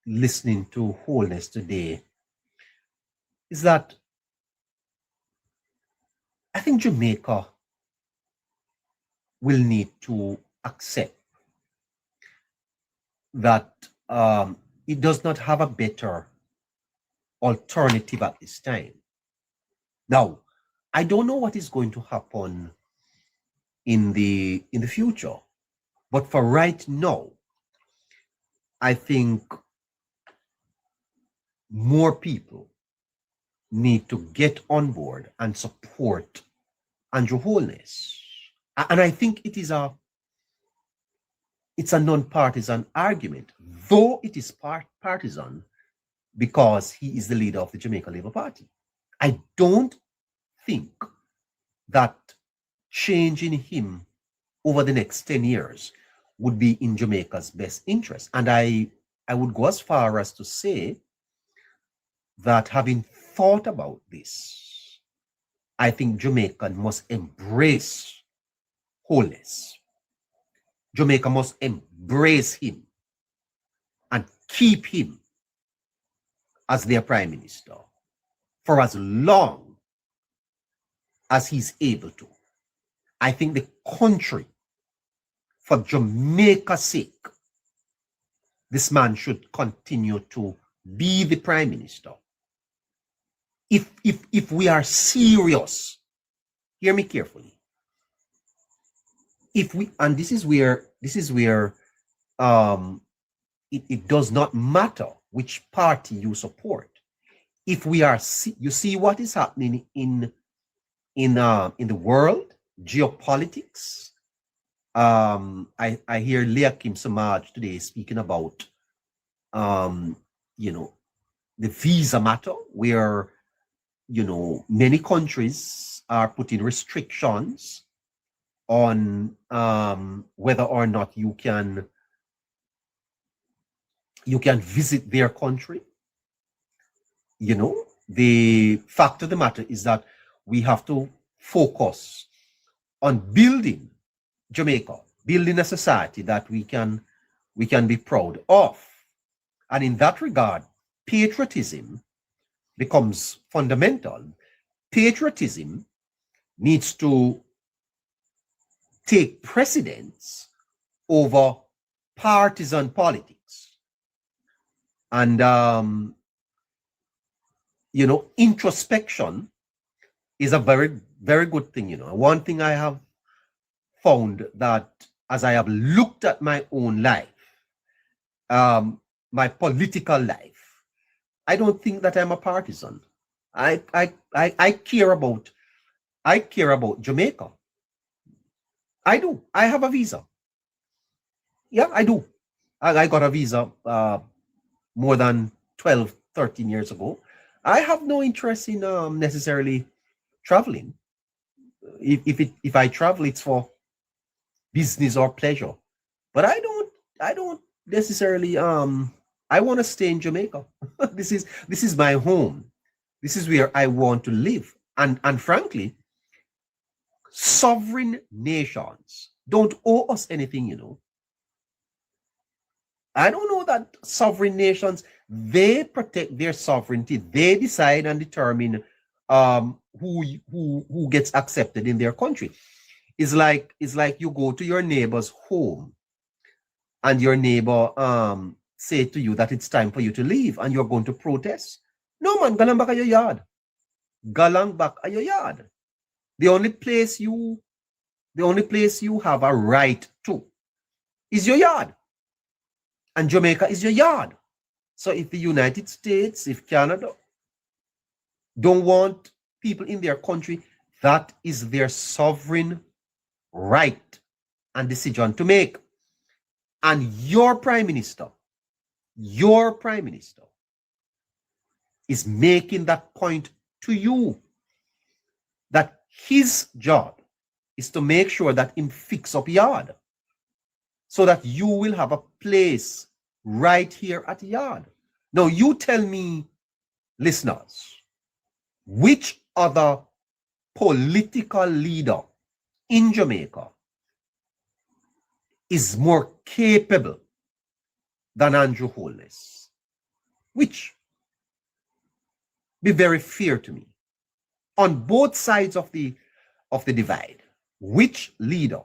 listening to Wholeness today is that I think Jamaica will need to accept that it does not have a better alternative at this time. Now, I don't know what is going to happen in the future, but for right now, I think more people need to get on board and support Andrew Holness. And I think it's a non-partisan argument, though it is partisan because he is the leader of the Jamaica Labour Party. I don't think that changing him over the next 10 years would be in Jamaica's best interest. And I would go as far as to say that having thought about this, I think Jamaica must embrace Holness. Jamaica must embrace him and keep him as their prime minister for as long as he's able to. I think the country, for Jamaica's sake, this man should continue to be the prime minister. If we are serious, hear me carefully. If we, and this is where it does not matter which party you support. If we are, you see what is happening in the world, geopolitics. I hear Leakim Samaj today speaking about the visa matter, where many countries are putting restrictions on whether or not you can visit their country. The fact of the matter is that we have to focus on building Jamaica, building a society that we can be proud of. And in that regard, patriotism becomes fundamental. Patriotism needs to take precedence over partisan politics. And introspection is a very, very good thing. One thing I have found, that as I have looked at my own life, my political life, I don't think that I'm a partisan. I care about Jamaica. I do. I have a visa. Yeah, I do. I got a visa more than 12, 13 years ago. I have no interest in necessarily traveling. If I travel, it's for business or pleasure. But I don't necessarily I want to stay in Jamaica. This is my home. This is where I want to live. And frankly, sovereign nations don't owe us anything. I don't know that sovereign nations, they protect their sovereignty. They decide and determine who gets accepted in their country. It's like you go to your neighbor's home and your neighbor say to you that it's time for you to leave and you're going to protest. No, man, galang back at your yard. Galang back at your yard. The only place you have a right to is your yard. And Jamaica is your yard. So if the United States, if Canada don't want people in their country, that is their sovereign right and decision to make. And your prime minister is making that point to you, that his job is to make sure that him fix up yard so that you will have a place right here at the yard. Now you tell me, listeners, which other political leader in Jamaica is more capable than Andrew Holness? Which, be very fair to me, on both sides of the divide, which leader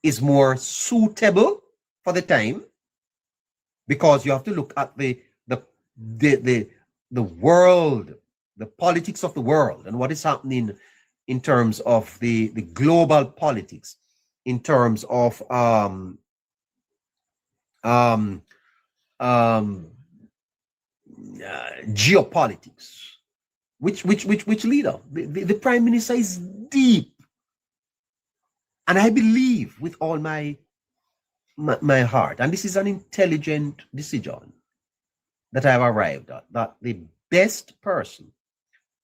is more suitable for the time? Because you have to look at the world, the politics of the world, and what is happening in terms of the global politics, in terms of geopolitics. Which leader? The prime minister is deep, and I believe with all my heart, and this is an intelligent decision that I've arrived at, that the best person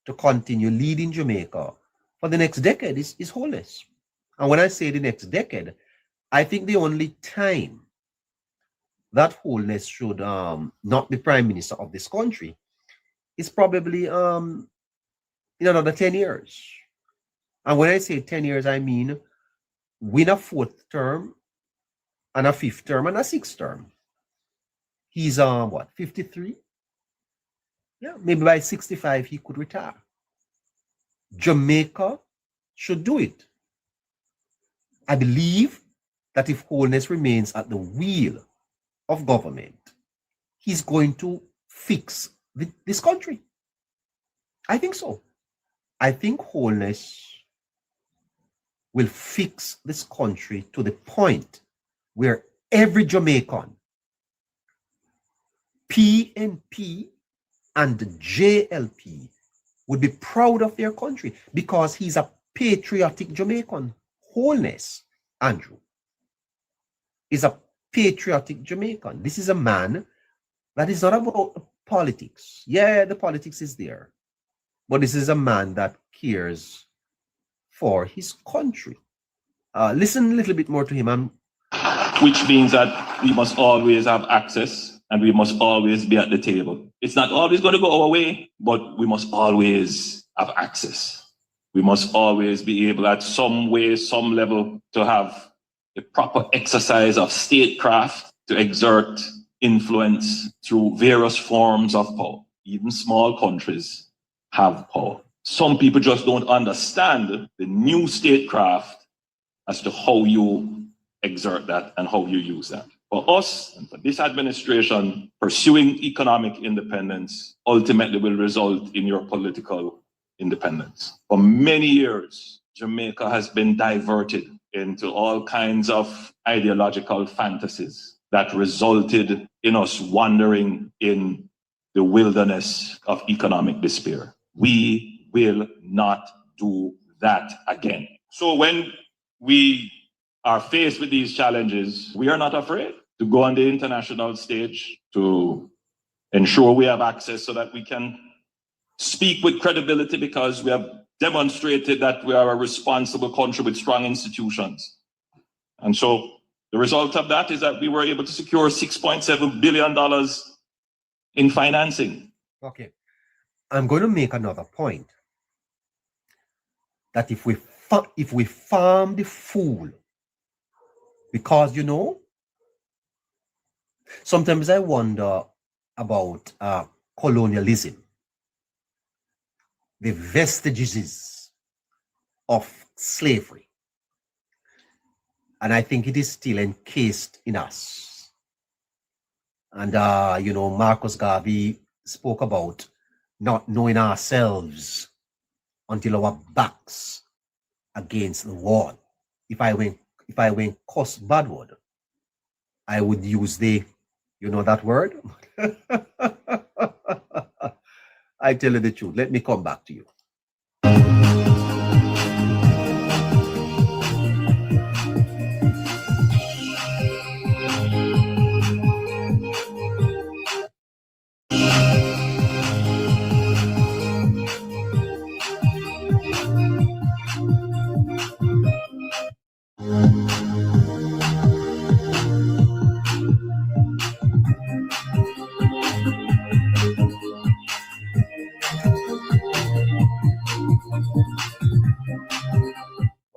to continue leading Jamaica for the next decade is Holness. And when I say the next decade, I think the only time that Holness should not be prime minister of this country is probably in another 10 years. And when I say 10 years, I mean win a 4th term and a 5th term and a 6th term. He's what, 53? Yeah, maybe by 65 he could retire. Jamaica should do it. I believe that if Holness remains at the wheel of government, he's going to fix this country. I think so. I think Holness will fix this country to the point where every Jamaican, PNP and JLP, would be proud of their country because he's a patriotic Jamaican. Holness, Andrew, is a patriotic Jamaican. This is a man that is not about politics. Yeah, the politics is there, but this is a man that cares for his country. Listen a little bit more to him. Which means that we must always have access and we must always be at the table. It's not always going to go our way, but we must always have access. We must always be able at some way, some level to have a proper exercise of statecraft to exert influence through various forms of power. Even small countries have power. Some people just don't understand the new statecraft as to how you exert that and how you use that. For us and for this administration, pursuing economic independence ultimately will result in your political independence. For many years, Jamaica has been diverted into all kinds of ideological fantasies that resulted in us wandering in the wilderness of economic despair. We will not do that again. So when we are faced with these challenges, we are not afraid to go on the international stage to ensure we have access so that we can speak with credibility, because we have demonstrated that we are a responsible country with strong institutions. And so the result of that is that we were able to secure $6.7 billion in financing. Okay. I'm going to make another point that if we farm the fool, because, you know, sometimes I wonder about colonialism, the vestiges of slavery. And I think it is still encased in us. And, you know, Marcus Garvey spoke about not knowing ourselves until our backs against the wall. If I went cuss bad word, I would use the, you know that word? I tell you the truth. Let me come back to you.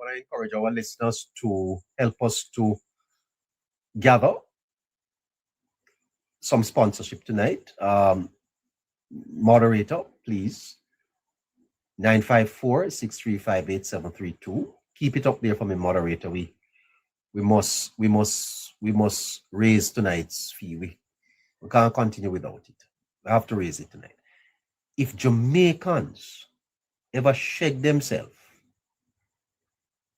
I encourage our listeners to help us to gather some sponsorship tonight. Moderator, please. 954-635-8732. Keep it up there for me, moderator. We must raise tonight's fee. We can't continue without it. We have to raise it tonight. If Jamaicans ever shake themselves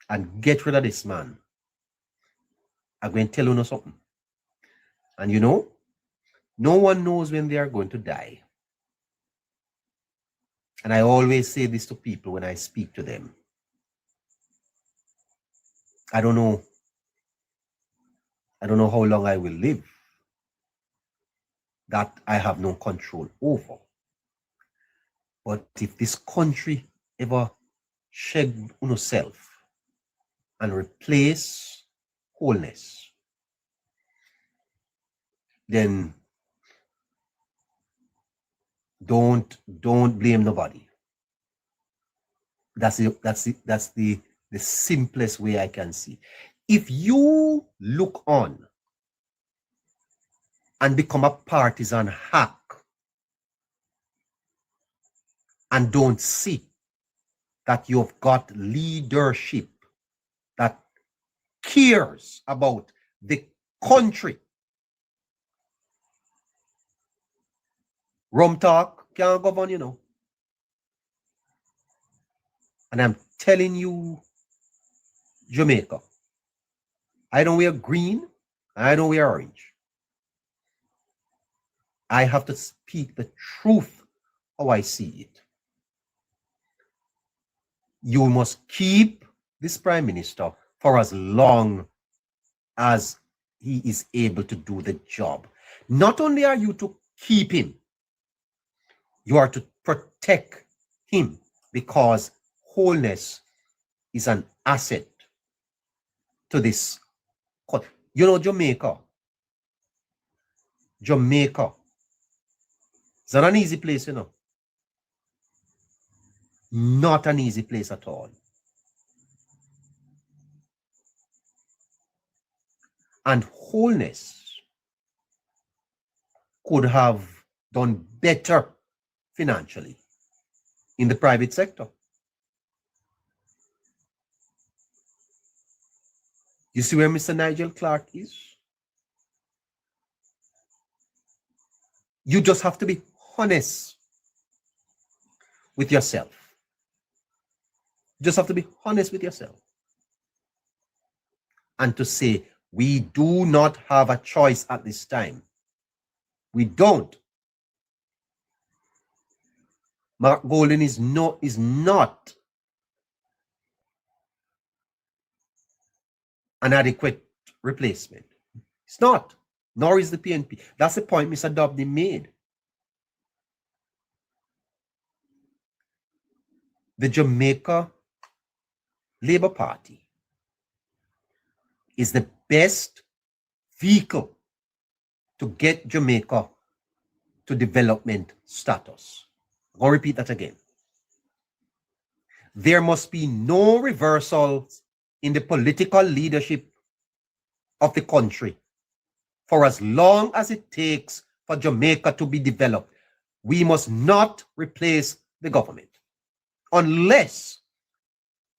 and get rid of this man, I'm going to tell you something. And you know, no one knows when they are going to die. And I always say this to people when I speak to them. I don't know how long I will live. That I have no control over. But if this country ever shed self and replace wholeness, then don't blame nobody. That's the simplest way I can see. If you look on and become a partisan hack and don't see that you've got leadership that cares about the country, rum talk can't govern, you know. And I'm telling you, Jamaica, I don't wear green, I don't wear orange. I have to speak the truth how I see it. You must keep this prime minister for as long as he is able to do the job. Not only are you to keep him, you are to protect him, because wholeness is an asset to this. You know, Jamaica is not an easy place, you know. Not an easy place at all. And wholeness could have done better financially in the private sector. You see where Mr. Nigel Clark is? You just have to be honest with yourself. You just have to be honest with yourself. And to say, we do not have a choice at this time. We don't. Mark Golden is not an adequate replacement. It's not. Nor is the PNP. That's the point Mr. Dobney made. The Jamaica Labour Party is the best vehicle to get Jamaica to development status. I'll repeat that again. There must be no reversals in the political leadership of the country for as long as it takes for Jamaica to be developed. We must not replace the government unless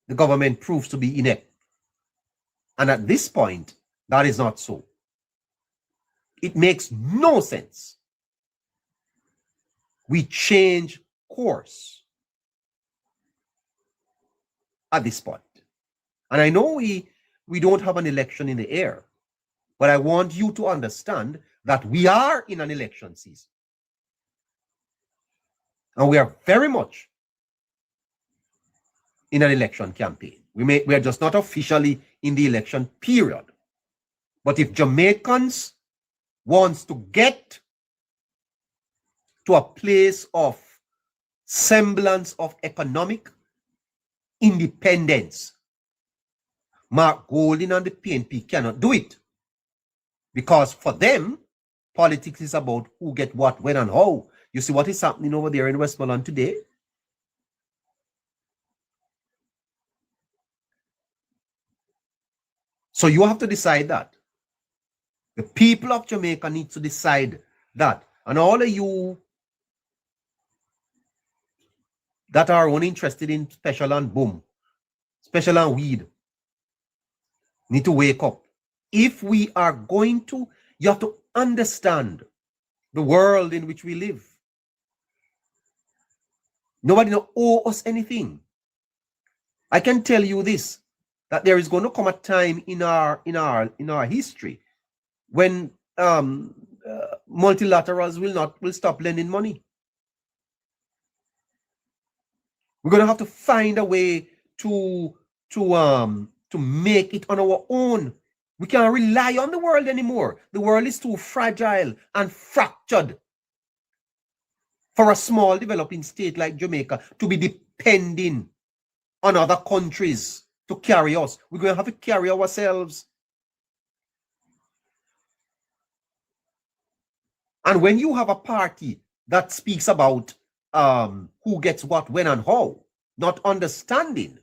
the government proves to be inept. And at this point, that is not so. It makes no sense. We change course at this point. And I know we don't have an election in the air, but I want you to understand that we are in an election season. And we are very much in an election campaign. We are just not officially in the election period. But if Jamaicans wants to get to a place of semblance of economic independence, Mark Golding and the PNP cannot do it. Because for them, politics is about who get what, when, and how. You see what is happening over there in Westmoreland today? So you have to decide that. The people of Jamaica need to decide that. And all of you that are uninterested in special and boom, special and weed, need to wake up. If we are going to, you have to understand the world in which we live. Nobody no owe us anything. I can tell you this, that there is going to come a time in our history when multilaterals will stop lending money. We're going to have to find a way to make it on our own. We can't rely on the world anymore. The world is too fragile and fractured for a small developing state like Jamaica to be depending on other countries to carry us. We're going to have to carry ourselves. And when you have a party that speaks about who gets what, when, and how, not understanding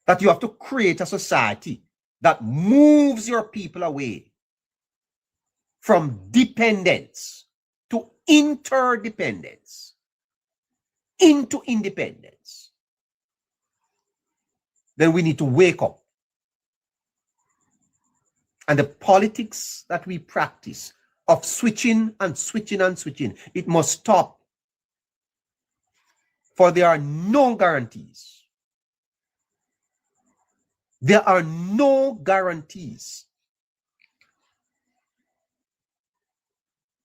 that you have to create a society that moves your people away from dependence to interdependence, into independence, then we need to wake up. And the politics that we practice of switching and switching and switching, it must stop. For there are no guarantees. There are no guarantees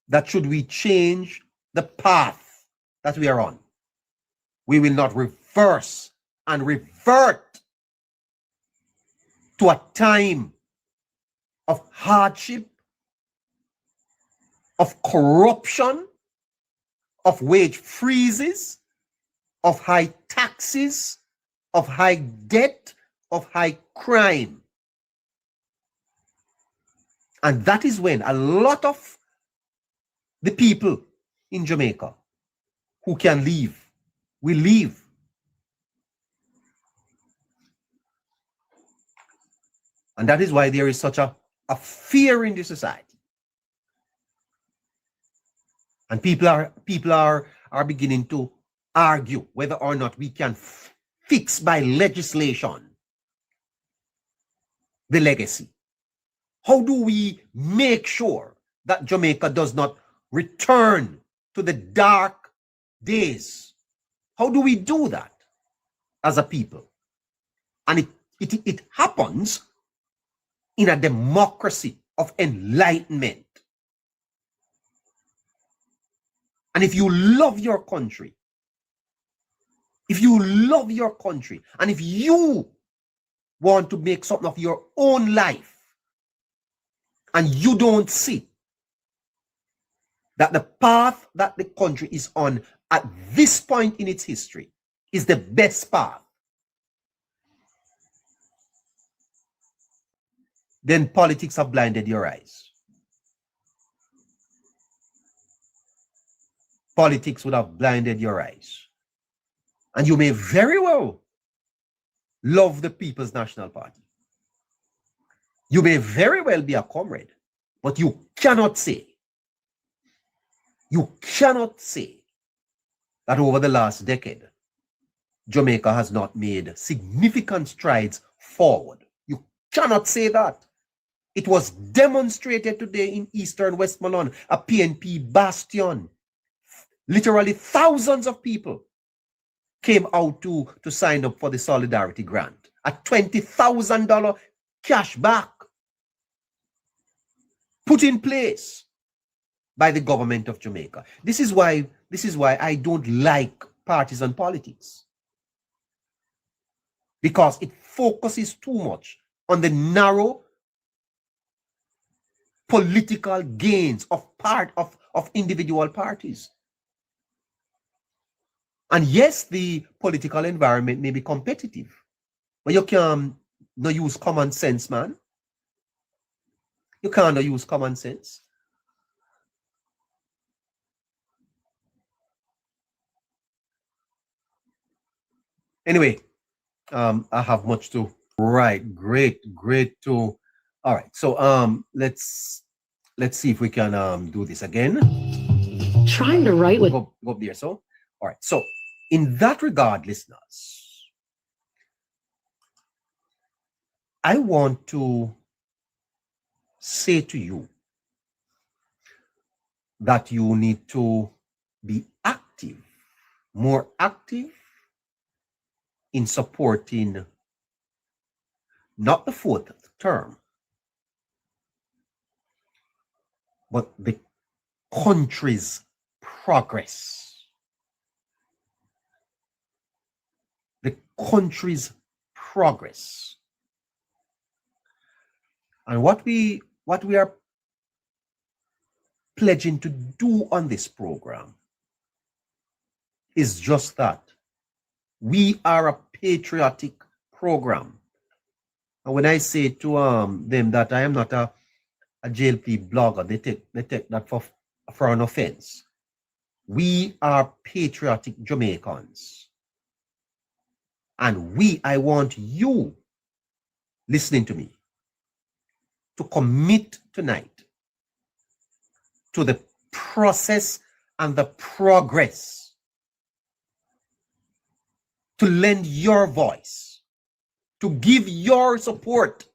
that should we change the path that we are on, we will not reverse and revert to a time of hardship, of corruption, of wage freezes, of high taxes, of high debt, of high crime. And that is when a lot of the people in Jamaica who can leave will leave. And that is why there is such a fear in the society. And people are beginning to argue whether or not we can fix by legislation the legacy. How do we make sure that Jamaica does not return to the dark days? How do we do that as a people? And it happens in a democracy of enlightenment. And if you love your country, and if you want to make something of your own life, and you don't see that the path that the country is on at this point in its history is the best path, then politics have blinded your eyes. Politics would have blinded your eyes. And you may very well love the People's National Party. You may very well be a comrade, but you cannot say that over the last decade, Jamaica has not made significant strides forward. You cannot say that. It was demonstrated today in Eastern Westmoreland, a PNP bastion. Literally thousands of people came out to sign up for the Solidarity Grant. A $20,000 cash back put in place by the government of Jamaica. This is why I don't like partisan politics. Because it focuses too much on the narrow political gains of individual parties. And yes, the political environment may be competitive, but you can not use common sense, man. You can't use common sense. Anyway, I have much to. Right, great to. All right, so let's let's see if we can do this again. Trying to write with go up there. So, all right. So, in that regard, listeners, I want to say to you that you need to be active, more active in supporting not the fourth term, but the country's progress. The country's progress. And what we are pledging to do on this program is just that. We are a patriotic program. And when I say to them that I am not a JLP blogger, they take that for an offense. We are patriotic Jamaicans. And I want you listening to me to commit tonight to the process and the progress, to lend your voice, to give your support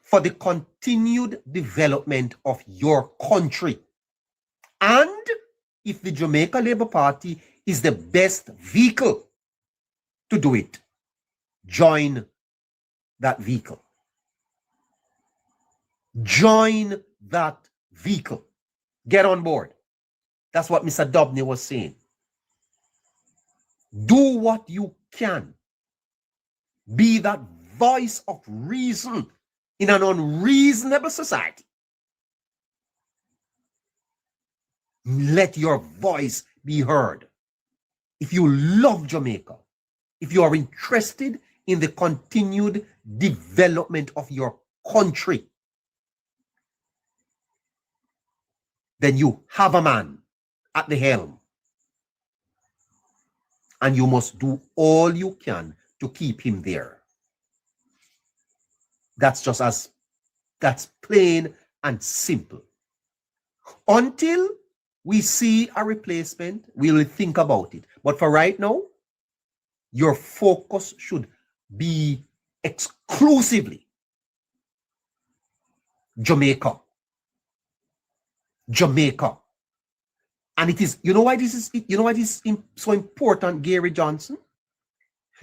for the continued development of your country. And if the Jamaica Labour Party is the best vehicle to do it, join that vehicle. Join that vehicle. Get on board. That's what Mr. Dobney was saying. Do what you can. Be that voice of reason in an unreasonable society. Let your voice be heard. If you love Jamaica, if you are interested in the continued development of your country, then you have a man at the helm. And you must do all you can to keep him there. That's plain and simple. Until we see a replacement, we'll think about it. But for right now, your focus should be exclusively Jamaica. Jamaica. And it is, you know why this is so important, Gary Johnson?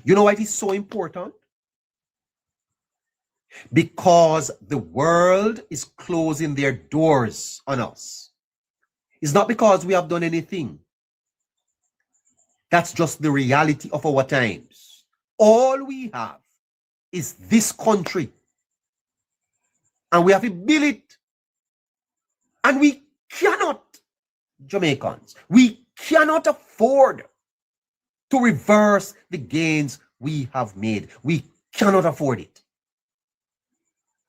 You know why it is so important? Because the world is closing their doors on us. It's not because we have done anything. That's just the reality of our times. All we have is this country. And we have to build it. And we cannot, Jamaicans, we cannot afford to reverse the gains we have made. We cannot afford it.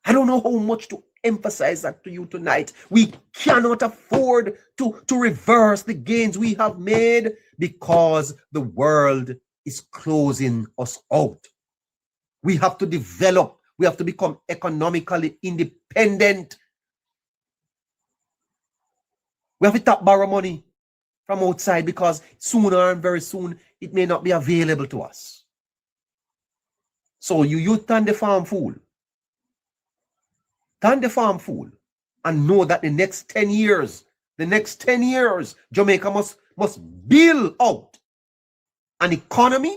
I don't know how much to emphasize that to you tonight. We cannot afford to reverse the gains we have made because the world is closing us out. We have to develop. We have to become economically independent. We have to tap borrow money from outside because sooner and very soon it may not be available to us. So you turn the farm fool. Turn the farm fool and know that the next 10 years, Jamaica must build out an economy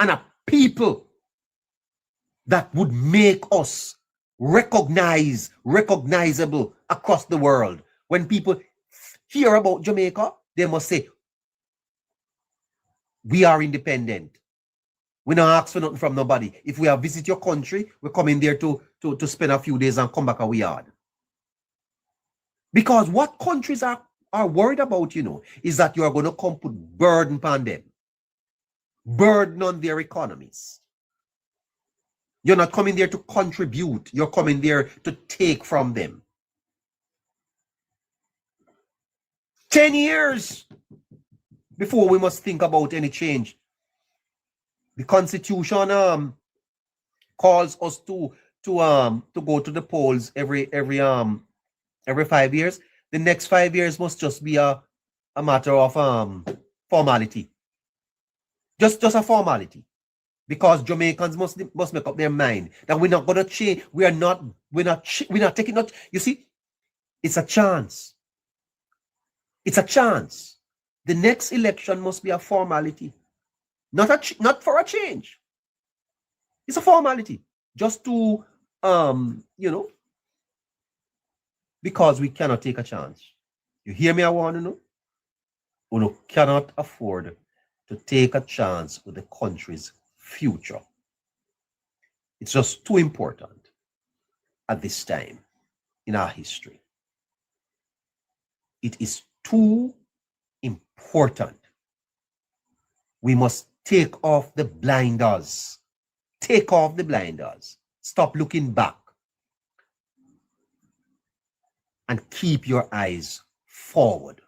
and a people that would make us recognizable across the world. When people hear about Jamaica, they must say, we are independent. We don't ask for nothing from nobody. If we have visit your country, we're coming there to spend a few days and come back a yard. Because what countries are worried about, is that you are going to come put burden upon them. Burden on their economies. You're not coming there to contribute. You're coming there to take from them. 10 years before we must think about any change. The Constitution calls us to to go to the polls every 5 years, the next 5 years must just be a matter of formality. Just a formality. Because Jamaicans must make up their mind that we're not gonna change. We're not taking that. You see, it's a chance. It's a chance. The next election must be a formality, not for a change. It's a formality, just to because we cannot take a chance. You hear me? I want to know. We cannot afford to take a chance with the country's future. It's just too important at this time in our history. It is too important. We must take off the blinders. Take off the blinders. Stop looking back. And keep your eyes forward.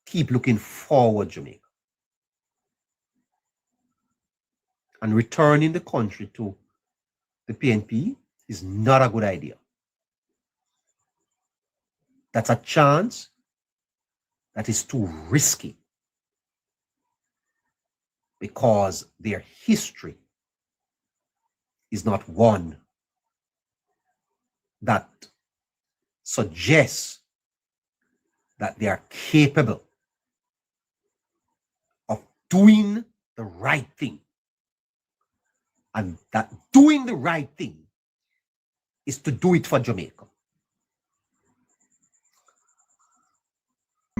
Keep looking forward, Jamaica. And returning the country to the PNP is not a good idea. That's a chance that is too risky because their history is not one that suggests that they are capable of doing the right thing. And that doing the right thing is to do it for Jamaica.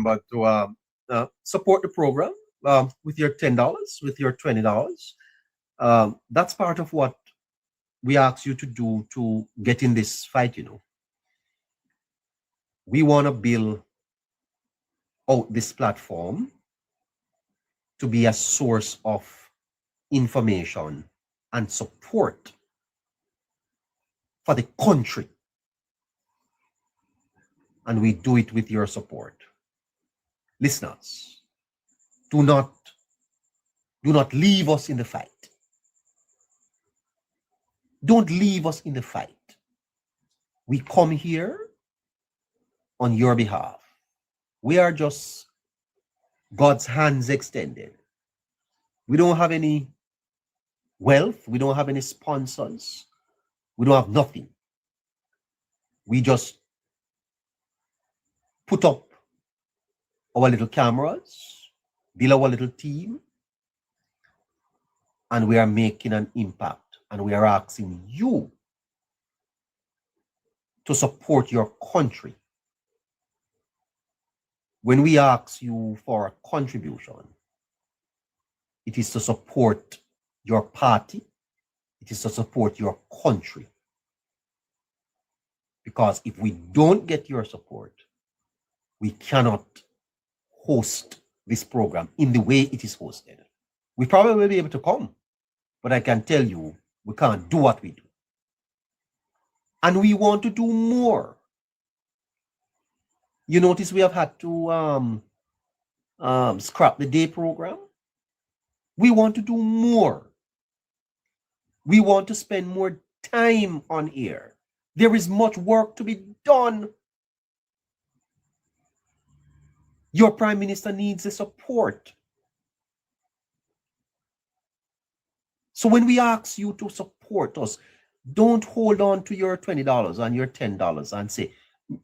But to support the program with your $10, with your $20, that's part of what we ask you to do to get in this fight, We want to build out this platform to be a source of information and support for the country. And we do it with your support. Listeners, do not leave us in the fight. Don't leave us in the fight. We come here on your behalf. We are just God's hands extended. We don't have any wealth. We don't have any sponsors. We don't have nothing. We just put up our little cameras, build our little team, and we are making an impact. And we are asking you to support your country. When we ask you for a contribution, it is to support your party. It is to support your country. Because if we don't get your support, we cannot host this program in the way it is hosted. We probably will be able to come, but I can tell you, we can't do what we do. And we want to do more. You notice we have had to scrap the day program. We want to do more. We want to spend more time on air. There is much work to be done. Your Prime Minister needs the support. So when we ask you to support us, don't hold on to your $20 and your $10 and say,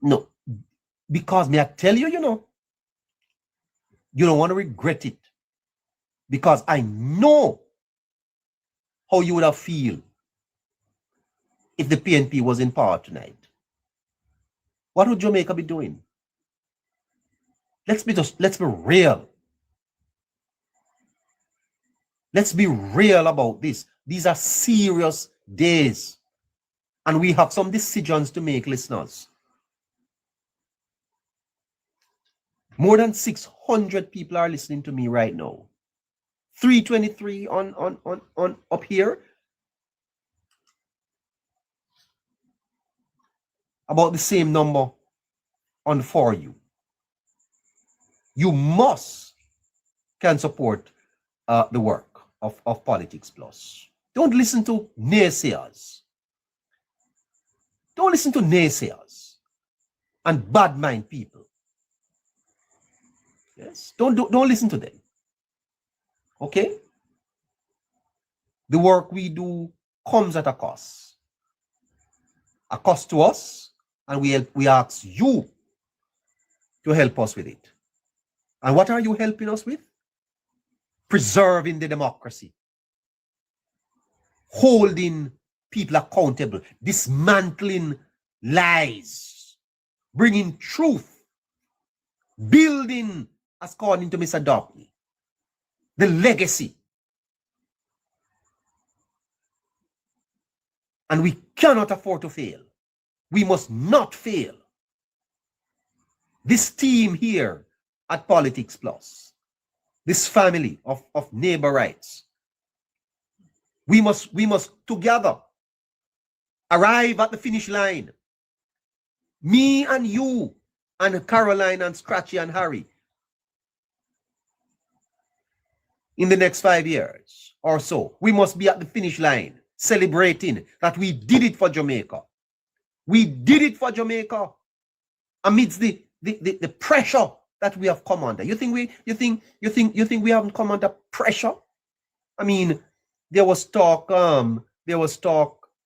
no, because may I tell you, you don't want to regret it. Because I know how you would have feel if the PNP was in power tonight. What would Jamaica be doing? Let's be real. Let's be real about this. These are serious days. And we have some decisions to make, listeners. More than 600 people are listening to me right now. 323 on up here. About the same number on For You. You can support the work of Politics Plus. Don't listen to naysayers. Don't listen to naysayers and bad mind people. Yes, don't listen to them. Okay? The work we do comes at a cost to us, and we ask you to help us with it. And what are you helping us with? Preserving the democracy, holding people accountable, dismantling lies, bringing truth, building, according to Mr. Dopley, the legacy. And we cannot afford to fail. We must not fail. This team here at Politics Plus, this family of neighbor rights, we must together arrive at the finish line. Me and you and Caroline and Scratchy and Harry in the next 5 years or so. We must be at the finish line celebrating that we did it for Jamaica. We did it for Jamaica amidst the pressure that we have come under. You think we haven't come under pressure? I mean, there was talk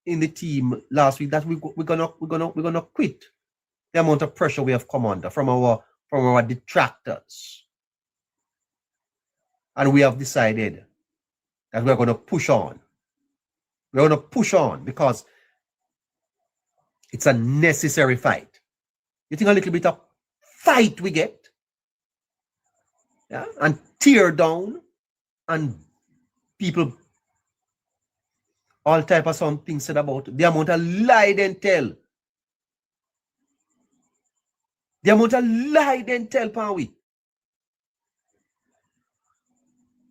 in the team last week that we're gonna quit. The amount of pressure we have come under from our detractors. And we have decided that we're going to push on. We're going to push on because it's a necessary fight. You think a little bit of fight we get? Yeah? And tear down and people, all type of some things said about the amount of lie they tell. The amount of lie they tell, pan we.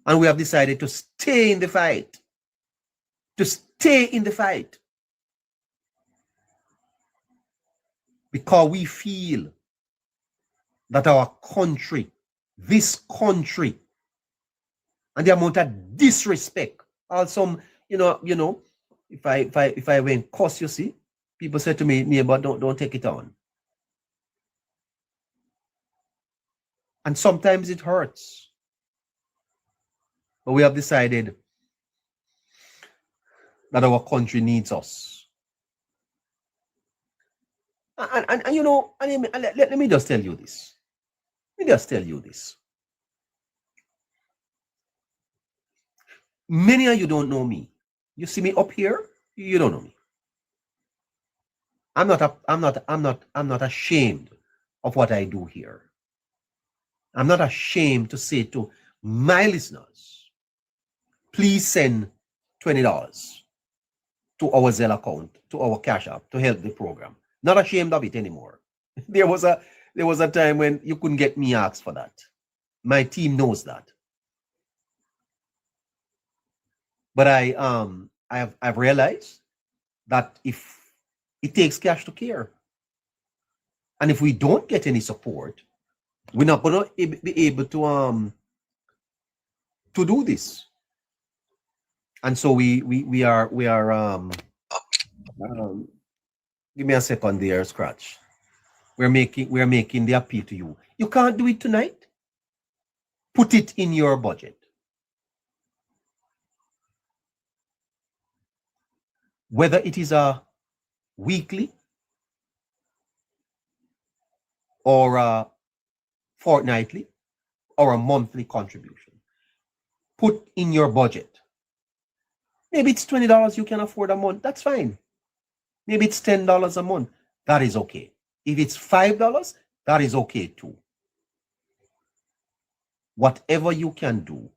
And we have decided to stay in the fight. To stay in the fight. Because we feel that our country, this country, and the amount of disrespect, also, you know, if I went cuss, you see, people say to me, neighbor, don't take it on. And sometimes it hurts. But we have decided that our country needs us. And you know, let me just tell you this. Let me just tell you this. Many of you don't know me. You see me up here, you don't know me. I'm not ashamed of what I do here. I'm not ashamed to say to my listeners, please send $20 to our Zelle account, to our Cash App to help the program. Not ashamed of it anymore. There was a time when you couldn't get me asked for that. My team knows that. But I've realized that if it takes cash to care, and if we don't get any support, we're not going to be able to do this. And so we are give me a second there, Scratch. We're making the appeal to you. You can't do it tonight. Put it in your budget. Whether it is a weekly or a fortnightly or a monthly contribution. Put in your budget. Maybe it's $20 you can afford a month. That's fine. Maybe it's $10 a month. That is okay. If it's $5, that is okay too. Whatever you can do,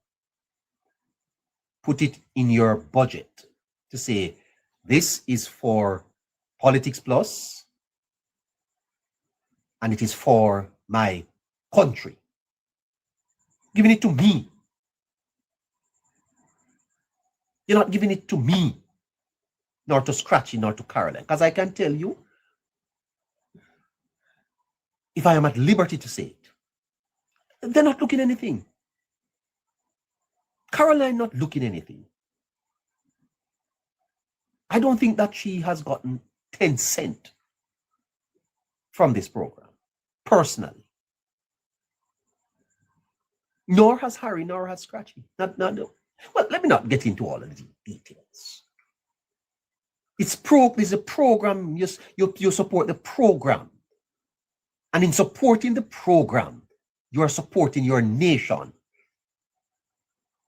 put it in your budget to say, this is for Politics Plus, and it is for my country. Giving it to me. You're not giving it to me, nor to Scratchy, nor to Caroline. Because I can tell you, if I am at liberty to say it, they're not looking anything. Caroline not looking anything. I don't think that she has gotten 10 cents from this program, personally. Nor has Harry, nor has Scratchy. Well, let me not get into all of the details. It's a program. You support the program. And in supporting the program, you are supporting your nation